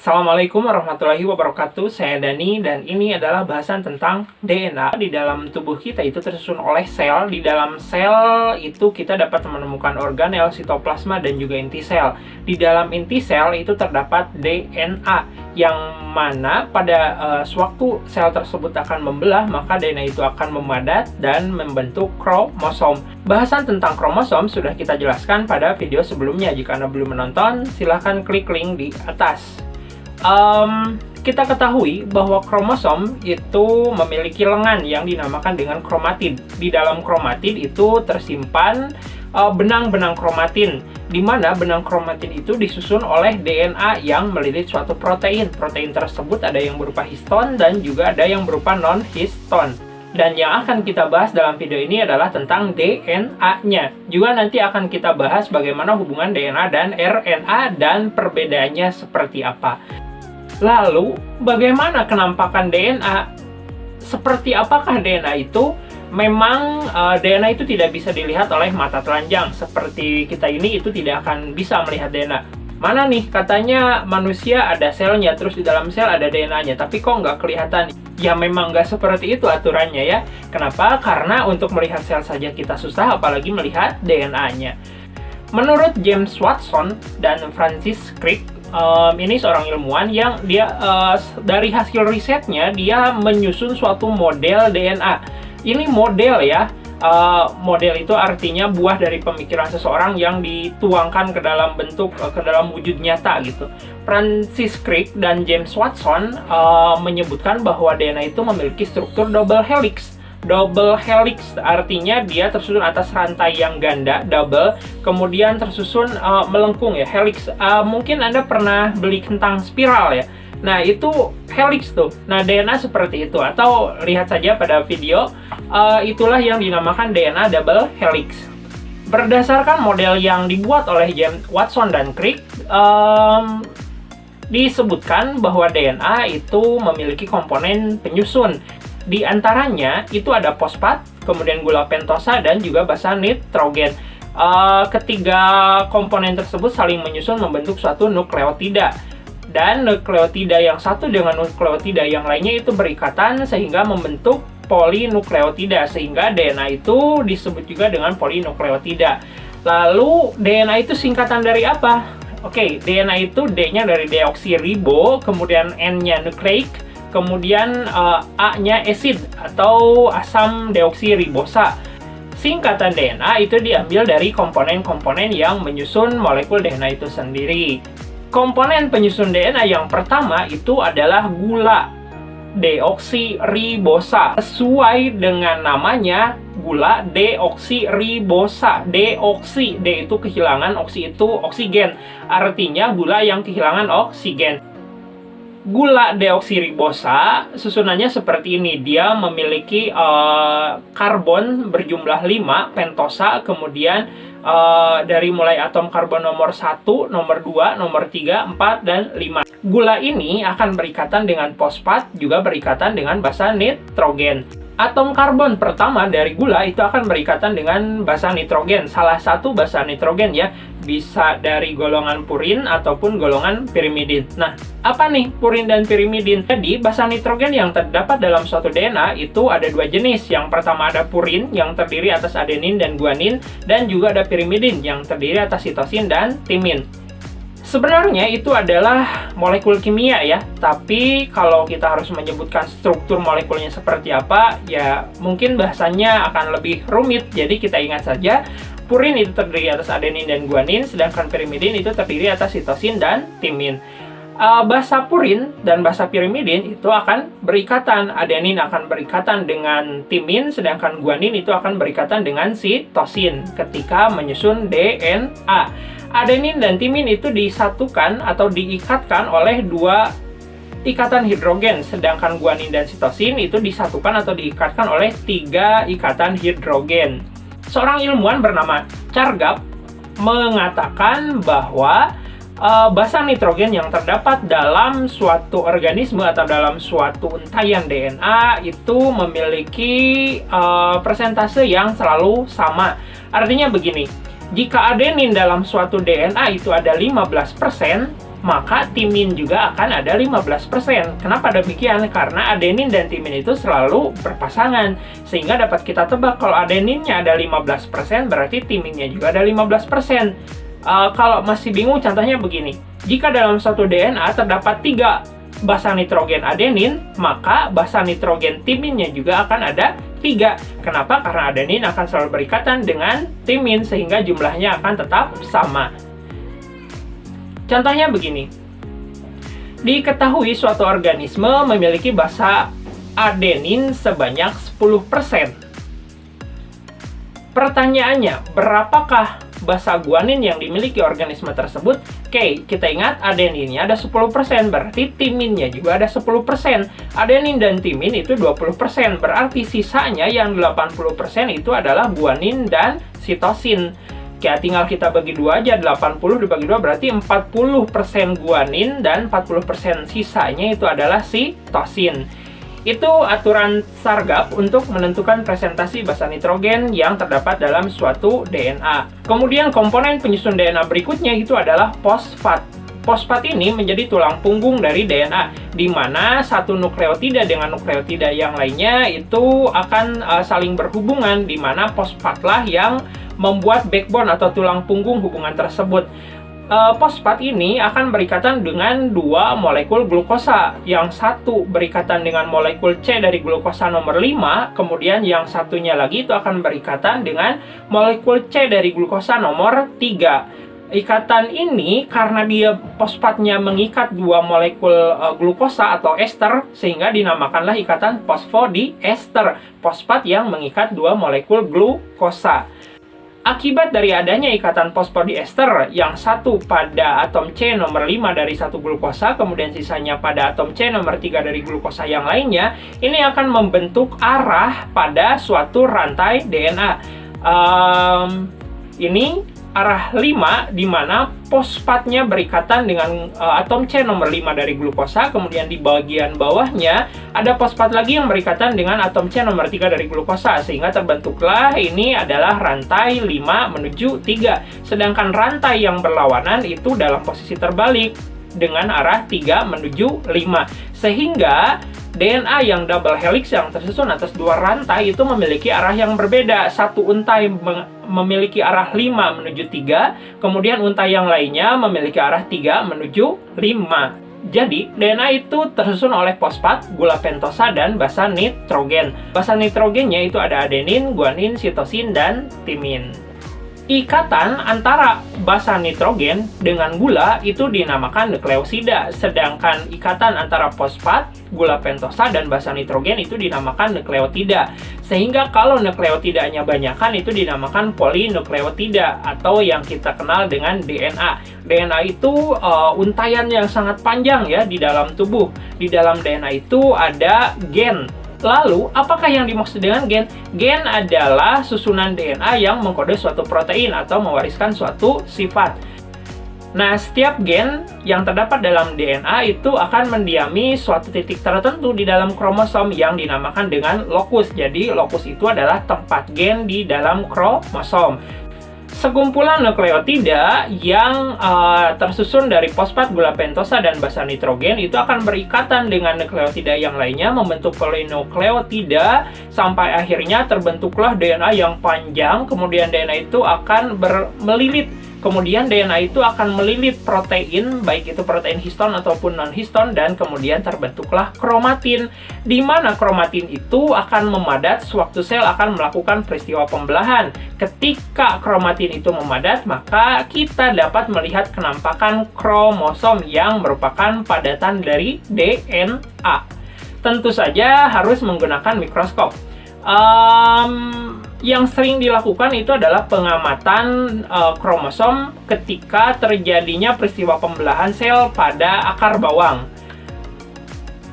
Assalamualaikum warahmatullahi wabarakatuh. Saya Dani dan ini adalah bahasan tentang DNA. Di dalam tubuh kita itu tersusun oleh sel. Di dalam sel itu kita dapat menemukan organel, sitoplasma, dan juga inti sel. Di dalam inti sel itu terdapat DNA yang mana pada sewaktu sel tersebut akan membelah, maka DNA itu akan memadat dan membentuk kromosom. Bahasan tentang kromosom sudah kita jelaskan pada video sebelumnya. Jika Anda belum menonton, silahkan klik link di atas. Kita ketahui bahwa kromosom itu memiliki lengan yang dinamakan dengan kromatid. Di dalam kromatid itu tersimpan benang-benang kromatin, di mana benang kromatin itu disusun oleh DNA yang melilit suatu protein. Protein tersebut ada yang berupa histon dan juga ada yang berupa non-histon. Dan yang akan kita bahas dalam video ini adalah tentang DNA-nya. Juga nanti akan kita bahas bagaimana hubungan DNA dan RNA dan perbedaannya seperti apa. Lalu, bagaimana kenampakan DNA? Seperti apakah DNA itu? Memang DNA itu tidak bisa dilihat oleh mata telanjang. Seperti kita ini itu tidak akan bisa melihat DNA. Mana nih, katanya manusia ada selnya, terus di dalam sel ada DNA-nya, tapi kok nggak kelihatan? Ya memang nggak seperti itu aturannya ya. Kenapa? Karena untuk melihat sel saja kita susah, apalagi melihat DNA-nya. Menurut James Watson dan Francis Crick, ini seorang ilmuwan yang dia dari hasil risetnya dia menyusun suatu model DNA. Ini model ya. Model itu artinya buah dari pemikiran seseorang yang dituangkan ke dalam bentuk, ke dalam wujud nyata gitu. Francis Crick dan James Watson menyebutkan bahwa DNA itu memiliki struktur double helix. Double helix artinya dia tersusun atas rantai yang ganda, double, kemudian tersusun melengkung ya, helix. Mungkin Anda pernah beli kentang spiral ya. Nah, itu helix tuh. Nah, DNA seperti itu. Atau lihat saja pada video, itulah yang dinamakan DNA double helix. Berdasarkan model yang dibuat oleh James Watson dan Crick, disebutkan bahwa DNA itu memiliki komponen penyusun. Di antaranya itu ada fosfat, kemudian gula pentosa, dan juga basa nitrogen. Ketiga komponen tersebut saling menyusun membentuk suatu nukleotida. Dan nukleotida yang satu dengan nukleotida yang lainnya itu berikatan sehingga membentuk polinukleotida. Sehingga DNA itu disebut juga dengan polinukleotida. Lalu DNA itu singkatan dari apa? Oke, DNA itu D-nya dari deoksiribo, kemudian N-nya nucleic, kemudian A-nya acid atau asam deoksiribosa. Singkatan DNA itu diambil dari komponen-komponen yang menyusun molekul DNA itu sendiri. Komponen penyusun DNA yang pertama itu adalah gula deoksiribosa. Sesuai dengan namanya, gula deoksiribosa. Deoksi, D itu kehilangan, oksi itu oksigen. Artinya gula yang kehilangan oksigen. Gula deoksiribosa susunannya seperti ini. Dia memiliki karbon berjumlah 5, pentosa, kemudian dari mulai atom karbon nomor 1, nomor 2, nomor 3, 4, dan 5. Gula ini akan berikatan dengan fosfat, juga berikatan dengan basa nitrogen. Atom karbon pertama dari gula itu akan berikatan dengan basa nitrogen. Salah satu basa nitrogen ya, bisa dari golongan purin ataupun golongan pirimidin. Nah, apa nih purin dan pirimidin? Jadi, basa nitrogen yang terdapat dalam suatu DNA itu ada dua jenis. Yang pertama ada purin yang terdiri atas adenin dan guanin, dan juga ada pirimidin yang terdiri atas sitosin dan timin. Sebenarnya itu adalah molekul kimia ya, tapi kalau kita harus menyebutkan struktur molekulnya seperti apa, ya mungkin bahasanya akan lebih rumit. Jadi kita ingat saja, purin itu terdiri atas adenin dan guanin, sedangkan pirimidin itu terdiri atas sitosin dan timin. Basa purin dan basa pirimidin itu akan berikatan. Adenin akan berikatan dengan timin, sedangkan guanin itu akan berikatan dengan sitosin ketika menyusun DNA. Adenin dan timin itu disatukan atau diikatkan oleh dua ikatan hidrogen, sedangkan guanin dan sitosin itu disatukan atau diikatkan oleh 3 ikatan hidrogen. Seorang ilmuwan bernama Chargaff mengatakan bahwa basa nitrogen yang terdapat dalam suatu organisme atau dalam suatu untaian DNA itu memiliki persentase yang selalu sama. Artinya begini, jika adenin dalam suatu DNA itu ada 15%, maka timin juga akan ada 15%. Kenapa demikian? Karena adenin dan timin itu selalu berpasangan. Sehingga dapat kita tebak kalau adeninnya ada 15%, berarti timinnya juga ada 15%. Kalau masih bingung, contohnya begini. Jika dalam suatu DNA terdapat 3 basa nitrogen adenin, maka basa nitrogen timinnya juga akan ada 3. Kenapa? Karena adenin akan selalu berikatan dengan timin, sehingga jumlahnya akan tetap sama. Contohnya begini. Diketahui suatu organisme memiliki basa adenin sebanyak 10%. Pertanyaannya, berapakah basa guanin yang dimiliki organisme tersebut? Oke, kita ingat adeninnya ada 10%, berarti timinnya juga ada 10%. Adenin dan timin itu 20%, berarti sisanya yang 80% itu adalah guanin dan sitosin. Ya, tinggal kita bagi 2 aja, 80 dibagi 2 berarti 40% guanin dan 40% sisanya itu adalah sitosin. Itu aturan Sargap untuk menentukan presentasi basa nitrogen yang terdapat dalam suatu DNA. Kemudian komponen penyusun DNA berikutnya itu adalah fosfat. Fosfat ini menjadi tulang punggung dari DNA, di mana satu nukleotida dengan nukleotida yang lainnya itu akan saling berhubungan, di mana fosfatlah yang membuat backbone atau tulang punggung hubungan tersebut. Fosfat ini akan berikatan dengan 2 molekul glukosa. Yang satu berikatan dengan molekul C dari glukosa nomor 5, kemudian yang satunya lagi itu akan berikatan dengan molekul C dari glukosa nomor 3. Ikatan ini karena dia fosfatnya mengikat 2 molekul glukosa atau ester, sehingga dinamakanlah ikatan fosfodiester, fosfat yang mengikat 2 molekul glukosa. Akibat dari adanya ikatan fosfodiester yang satu pada atom C nomor 5 dari satu glukosa, kemudian sisanya pada atom C nomor 3 dari glukosa yang lainnya, ini akan membentuk arah pada suatu rantai DNA. Ini arah 5, di mana fosfatnya berikatan dengan atom C nomor 5 dari glukosa, kemudian di bagian bawahnya ada fosfat lagi yang berikatan dengan atom C nomor 3 dari glukosa, sehingga terbentuklah ini adalah rantai 5 menuju 3. Sedangkan rantai yang berlawanan itu dalam posisi terbalik dengan arah 3 menuju 5. Sehingga DNA yang double helix yang tersusun atas 2 rantai itu memiliki arah yang berbeda. Satu untai memiliki arah 5 menuju 3, kemudian untai yang lainnya memiliki arah 3 menuju 5. Jadi, DNA itu tersusun oleh fosfat, gula pentosa, dan basa nitrogen. Basa nitrogennya itu ada adenin, guanin, sitosin, dan timin. Ikatan antara basa nitrogen dengan gula itu dinamakan nukleosida, sedangkan ikatan antara fosfat, gula pentosa, dan basa nitrogen itu dinamakan nukleotida. Sehingga kalau nukleotidanya banyakan itu dinamakan polinukleotida atau yang kita kenal dengan DNA. DNA itu untaian yang sangat panjang ya di dalam tubuh. Di dalam DNA itu ada gen. Lalu, apakah yang dimaksud dengan gen? Gen adalah susunan DNA yang mengkode suatu protein atau mewariskan suatu sifat. Nah, setiap gen yang terdapat dalam DNA itu akan mendiami suatu titik tertentu di dalam kromosom yang dinamakan dengan lokus. Jadi, lokus itu adalah tempat gen di dalam kromosom. Segumpulan nukleotida yang tersusun dari fosfat, gula pentosa, dan basa nitrogen itu akan berikatan dengan nukleotida yang lainnya membentuk polinukleotida sampai akhirnya terbentuklah DNA yang panjang. Kemudian DNA itu akan melilit. Kemudian DNA itu akan melilit protein, baik itu protein histon ataupun non-histon, dan kemudian terbentuklah kromatin, di mana kromatin itu akan memadat sewaktu sel akan melakukan peristiwa pembelahan. Ketika kromatin itu memadat, maka kita dapat melihat kenampakan kromosom yang merupakan padatan dari DNA. Tentu saja harus menggunakan mikroskop. Yang sering dilakukan itu adalah pengamatan kromosom ketika terjadinya peristiwa pembelahan sel pada akar bawang.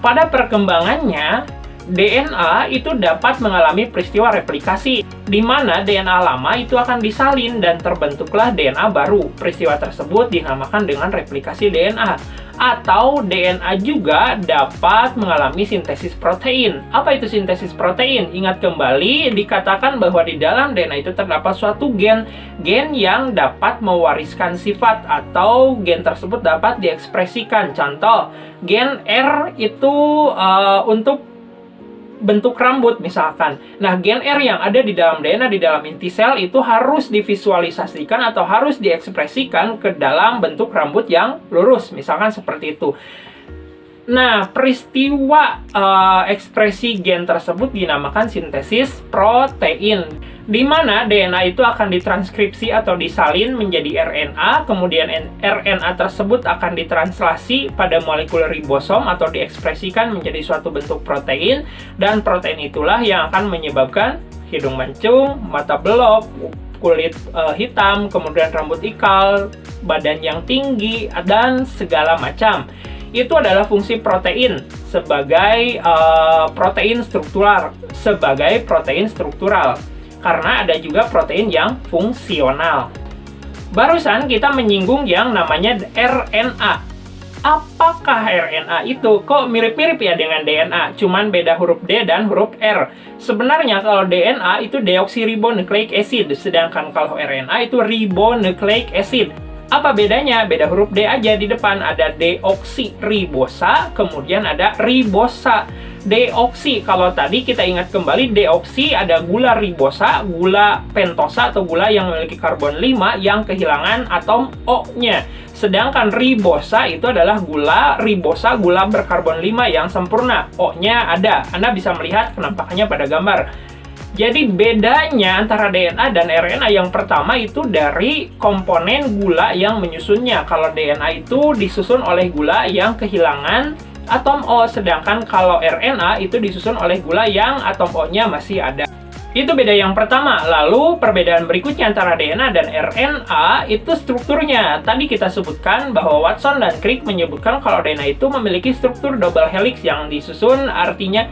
Pada perkembangannya, DNA itu dapat mengalami peristiwa replikasi, di mana DNA lama itu akan disalin dan terbentuklah DNA baru. Peristiwa tersebut dinamakan dengan replikasi DNA. Atau DNA juga dapat mengalami sintesis protein. Apa itu sintesis protein? Ingat kembali, dikatakan bahwa di dalam DNA itu terdapat suatu gen yang dapat mewariskan sifat atau gen tersebut dapat diekspresikan. Contoh, gen R itu untuk bentuk rambut misalkan. Nah, gen R yang ada di dalam DNA, di dalam inti sel itu harus divisualisasikan atau harus diekspresikan ke dalam bentuk rambut yang lurus, misalkan seperti itu. Nah, peristiwa ekspresi gen tersebut dinamakan sintesis protein, di mana DNA itu akan ditranskripsi atau disalin menjadi RNA, kemudian RNA tersebut akan ditranslasi pada molekul ribosom atau diekspresikan menjadi suatu bentuk protein, dan protein itulah yang akan menyebabkan hidung mancung, mata belok, kulit hitam, kemudian rambut ikal, badan yang tinggi, dan segala macam. Itu adalah fungsi protein sebagai protein struktural. Karena ada juga protein yang fungsional. Barusan kita menyinggung yang namanya RNA. Apakah RNA itu? Kok mirip-mirip ya dengan DNA? Cuman beda huruf D dan huruf R. Sebenarnya kalau DNA itu deoksiribonucleic acid, sedangkan kalau RNA itu ribonucleic acid. Apa bedanya? Beda huruf D aja, di depan ada deoksiribosa, kemudian ada ribosa. Deoksi, kalau tadi kita ingat kembali, deoksi ada gula ribosa, gula pentosa atau gula yang memiliki karbon 5 yang kehilangan atom O-nya. Sedangkan ribosa itu adalah gula ribosa, gula berkarbon 5 yang sempurna, O-nya ada. Anda bisa melihat penampakannya pada gambar. Jadi bedanya antara DNA dan RNA yang pertama itu dari komponen gula yang menyusunnya. Kalau DNA itu disusun oleh gula yang kehilangan atom O, sedangkan kalau RNA itu disusun oleh gula yang atom O-nya masih ada. Itu beda yang pertama. Lalu perbedaan berikutnya antara DNA dan RNA itu strukturnya. Tadi kita sebutkan bahwa Watson dan Crick menyebutkan kalau DNA itu memiliki struktur double helix yang disusun artinya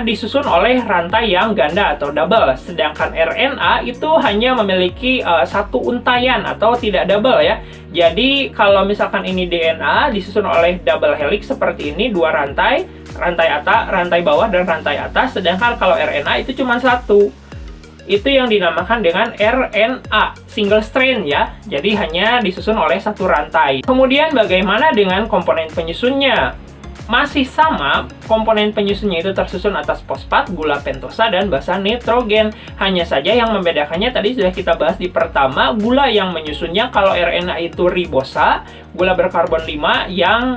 disusun oleh rantai yang ganda atau double, sedangkan RNA itu hanya memiliki satu untaian atau tidak double ya. Jadi kalau misalkan ini DNA disusun oleh double helix seperti ini, dua rantai, rantai bawah dan rantai atas, sedangkan kalau RNA itu cuma satu. Itu yang dinamakan dengan RNA, single strand ya. Jadi hanya disusun oleh satu rantai. Kemudian bagaimana dengan komponen penyusunnya? Masih sama, komponen penyusunnya itu tersusun atas fosfat, gula pentosa, dan basa nitrogen. Hanya saja yang membedakannya tadi sudah kita bahas di pertama, gula yang menyusunnya kalau RNA itu ribosa, gula berkarbon 5 yang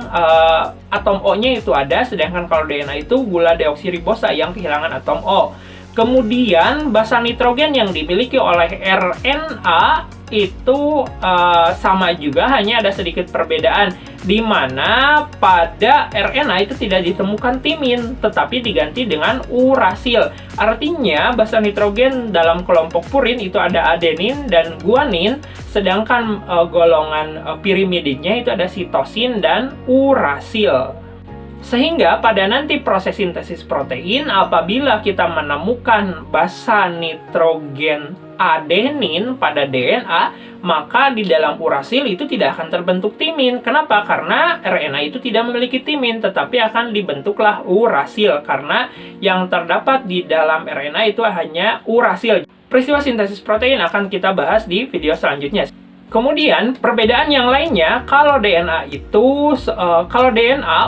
atom O-nya itu ada, sedangkan kalau DNA itu gula deoksiribosa yang kehilangan atom O. Kemudian basa nitrogen yang dimiliki oleh RNA itu sama juga, hanya ada sedikit perbedaan, di mana pada RNA itu tidak ditemukan timin, tetapi diganti dengan urasil. Artinya basa nitrogen dalam kelompok purin itu ada adenin dan guanin, sedangkan golongan pirimidinnya itu ada sitosin dan urasil. Sehingga pada nanti proses sintesis protein, apabila kita menemukan basa nitrogen adenin pada DNA, maka di dalam urasil itu tidak akan terbentuk timin. Kenapa? Karena RNA itu tidak memiliki timin, tetapi akan dibentuklah urasil, karena yang terdapat di dalam RNA itu hanya urasil. Peristiwa sintesis protein akan kita bahas di video selanjutnya. Kemudian perbedaan yang lainnya, kalau DNA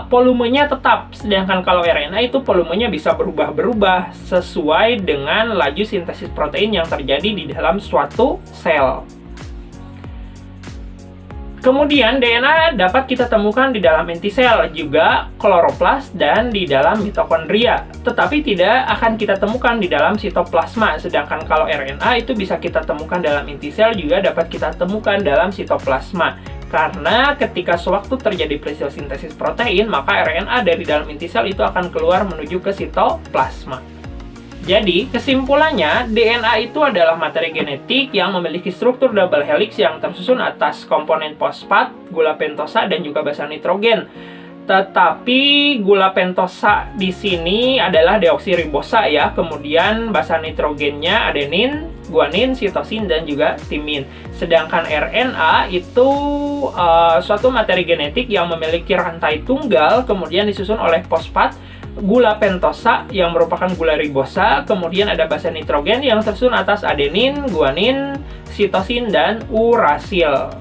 volumenya tetap, sedangkan kalau RNA itu volumenya bisa berubah-berubah sesuai dengan laju sintesis protein yang terjadi di dalam suatu sel. Kemudian DNA dapat kita temukan di dalam inti sel, juga kloroplas dan di dalam mitokondria. Tetapi tidak akan kita temukan di dalam sitoplasma. Sedangkan kalau RNA itu bisa kita temukan dalam inti sel, juga dapat kita temukan dalam sitoplasma. Karena ketika sewaktu terjadi peristiwa sintesis protein, maka RNA dari dalam inti sel itu akan keluar menuju ke sitoplasma. Jadi, kesimpulannya, DNA itu adalah materi genetik yang memiliki struktur double helix yang tersusun atas komponen fosfat, gula pentosa, dan juga basa nitrogen. Tetapi gula pentosa di sini adalah deoksiribosa ya. Kemudian basa nitrogennya adenin, guanin, sitosin, dan juga timin. Sedangkan RNA itu suatu materi genetik yang memiliki rantai tunggal, kemudian disusun oleh fosfat, gula pentosa yang merupakan gula ribosa, kemudian ada basa nitrogen yang tersusun atas adenin, guanin, sitosin, dan urasil.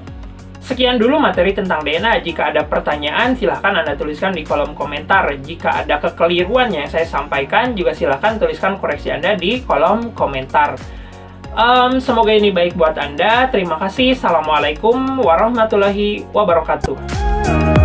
Sekian dulu materi tentang DNA. Jika ada pertanyaan, silahkan Anda tuliskan di kolom komentar. Jika ada kekeliruan yang saya sampaikan, juga silahkan tuliskan koreksi Anda di kolom komentar. Semoga ini baik buat Anda. Terima kasih. Assalamualaikum warahmatullahi wabarakatuh.